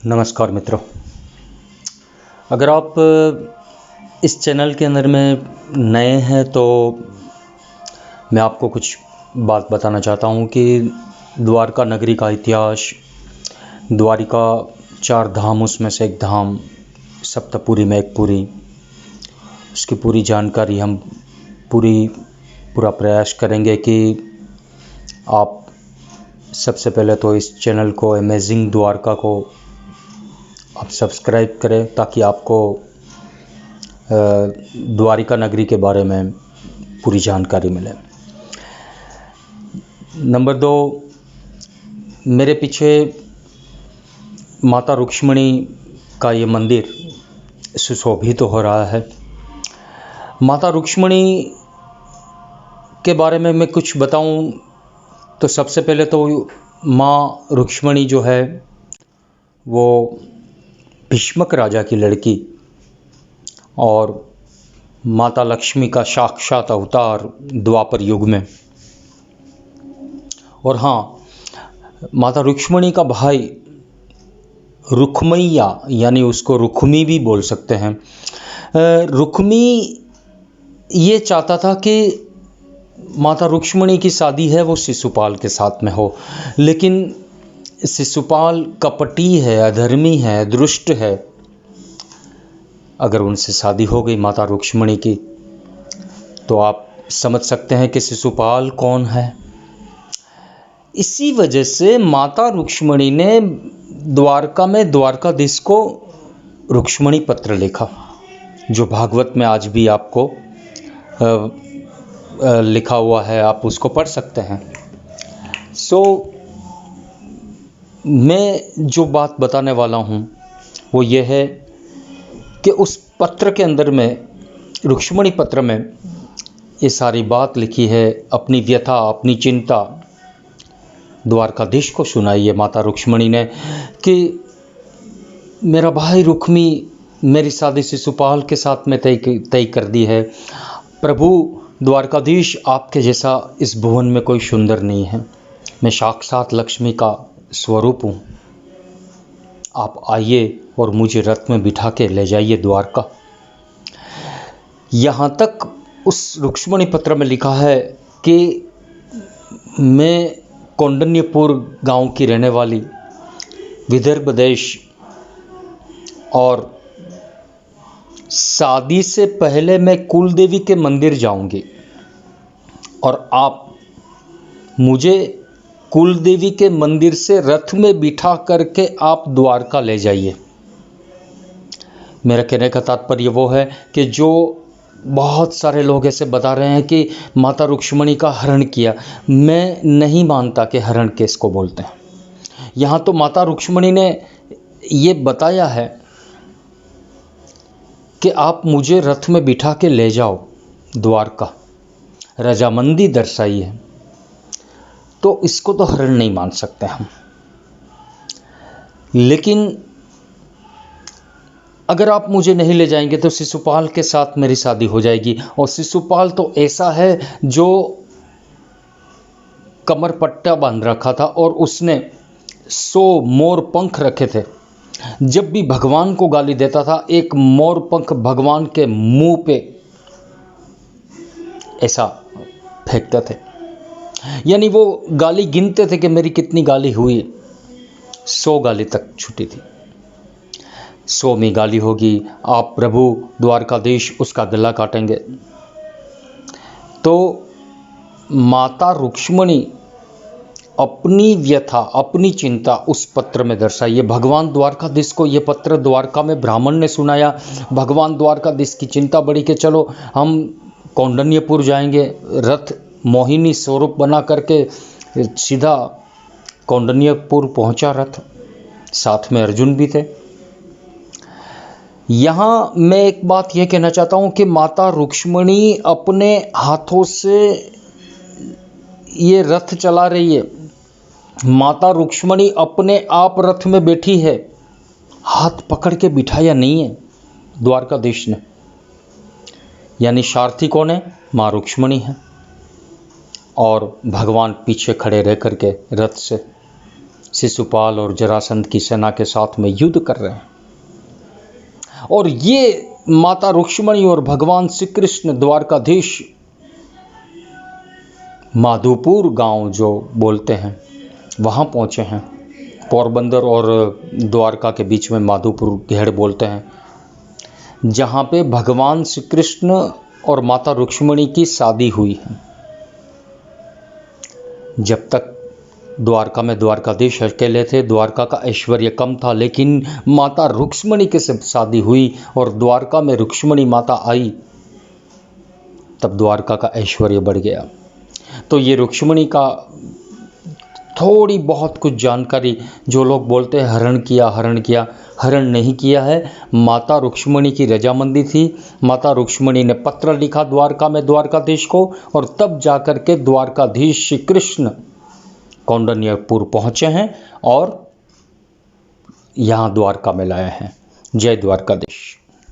नमस्कार मित्रों। अगर आप इस चैनल के अंदर में नए हैं तो मैं आपको कुछ बात बताना चाहता हूँ कि द्वारका नगरी का इतिहास, द्वारिका 4 धाम उसमें से एक धाम, सप्तपुरी में एक पुरी, उसकी पूरी जानकारी हम पूरा प्रयास करेंगे कि आप सबसे पहले तो इस चैनल को अमेजिंग द्वारका को आप सब्सक्राइब करें ताकि आपको द्वारिका नगरी के बारे में पूरी जानकारी मिले। नंबर 2, मेरे पीछे माता रुक्ष्मणी का ये मंदिर सुशोभित हो रहा है। माता रुक्ष्मणी के बारे में मैं कुछ बताऊं तो सबसे पहले तो माँ रुक्ष्मणी जो है वो भीष्मक राजा की लड़की और माता लक्ष्मी का साक्षात अवतार द्वापर युग में। और हाँ, माता रुक्ष्मणी का भाई रुक्मैया, यानी उसको रुक्मी भी बोल सकते हैं, रुक्मी ये चाहता था कि माता रुक्ष्मणी की शादी है वो शिशुपाल के साथ में हो, लेकिन शिशुपाल कपटी है, अधर्मी है, दुष्ट है। अगर उनसे शादी हो गई माता रुक्ष्मणी की तो आप समझ सकते हैं कि शिशुपाल कौन है। इसी वजह से माता रुक्ष्मणी ने द्वारका में द्वारकाधीश को रुक्ष्मणी पत्र लिखा, जो भागवत में आज भी आपको लिखा हुआ है, आप उसको पढ़ सकते हैं। मैं जो बात बताने वाला हूँ वो ये है कि उस पत्र के अंदर में, रुक्ष्मणी पत्र में ये सारी बात लिखी है। अपनी व्यथा, अपनी चिंता द्वारकाधीश को सुनाई है माता रुक्ष्मणी ने कि मेरा भाई रुक्मी मेरी शादी शिशुपाल के साथ में तय कर दी है। प्रभु द्वारकाधीश, आपके जैसा इस भुवन में कोई सुंदर नहीं है। मैं साक्षात लक्ष्मी का स्वरूप हूँ। आप आइए और मुझे रथ में बिठा के ले जाइए द्वारका। यहाँ तक उस रुक्ष्मणी पत्र में लिखा है कि मैं कौंडन्यपुर गांव की रहने वाली, विदर्भ देश, और शादी से पहले मैं कुलदेवी के मंदिर जाऊंगी और आप मुझे कुलदेवी के मंदिर से रथ में बिठा करके आप द्वारका ले जाइए। मेरा कहने का तात्पर्य वो है कि जो बहुत सारे लोग ऐसे बता रहे हैं कि माता रुक्ष्मणी का हरण किया, मैं नहीं मानता कि हरण किसको बोलते हैं। यहाँ तो माता रुक्ष्मणी ने ये बताया है कि आप मुझे रथ में बिठा के ले जाओ द्वारका, रजामंदी दर्शाई है। तो इसको तो हरण नहीं मान सकते हम। लेकिन अगर आप मुझे नहीं ले जाएंगे तो शिशुपाल के साथ मेरी शादी हो जाएगी। और शिशुपाल तो ऐसा है जो कमर पट्टा बांध रखा था और उसने 100 मोर पंख रखे थे। जब भी भगवान को गाली देता था, एक मोर पंख भगवान के मुंह पे ऐसा फेंकते थे। यानी वो गाली गिनते थे कि मेरी कितनी गाली हुई। 100 गाली तक छुटी थी। 100वीं गाली होगी, आप प्रभु द्वारकाधीश उसका गला काटेंगे। तो माता रुक्ष्मणी अपनी व्यथा, अपनी चिंता उस पत्र में दर्शाइए। भगवान द्वारकाधीश को ये पत्र द्वारका में ब्राह्मण ने सुनाया। भगवान द्वारकाधीश की चिंता बढ़ी कि चलो हम कौंडन्यपुर जाएंगे। रथ मोहिनी स्वरूप बना करके सीधा कौंडन्यपुर पहुंचा रथ, साथ में अर्जुन भी थे। यहाँ मैं एक बात यह कहना चाहता हूँ कि माता रुक्ष्मणी अपने हाथों से ये रथ चला रही है। माता रुक्ष्मणी अपने आप रथ में बैठी है, हाथ पकड़ के बिठाया नहीं है द्वारकाधीश ने। यानी सारथी कौन है? माँ रुक्ष्मणी है। और भगवान पीछे खड़े रह करके रथ से शिशुपाल और जरासंध की सेना के साथ में युद्ध कर रहे हैं। और ये माता रुक्मिणी और भगवान श्री कृष्ण द्वारकाधीश माधोपुर गांव जो बोलते हैं वहाँ पहुँचे हैं। पोरबंदर और द्वारका के बीच में माधोपुर घेड़ बोलते हैं, जहाँ पे भगवान श्री कृष्ण और माता रुक्मिणी की शादी हुई है। जब तक द्वारका में द्वारकाधीश अकेले थे, द्वारका का ऐश्वर्य कम था, लेकिन माता रुक्मिणी के से शादी हुई और द्वारका में रुक्मिणी माता आई, तब द्वारका का ऐश्वर्य बढ़ गया। तो ये रुक्मिणी का थोड़ी बहुत कुछ जानकारी, जो लोग बोलते हैं हरण किया, हरण नहीं किया है। माता रुक्मिणी की रजामंदी थी। माता रुक्मिणी ने पत्र लिखा द्वारका में द्वारकाधीश को, और तब जाकर के द्वारकाधीश श्री कृष्ण कौंडिन्यपुर पहुँचे हैं और यहाँ द्वारका में लाए हैं। जय द्वारकाधीश।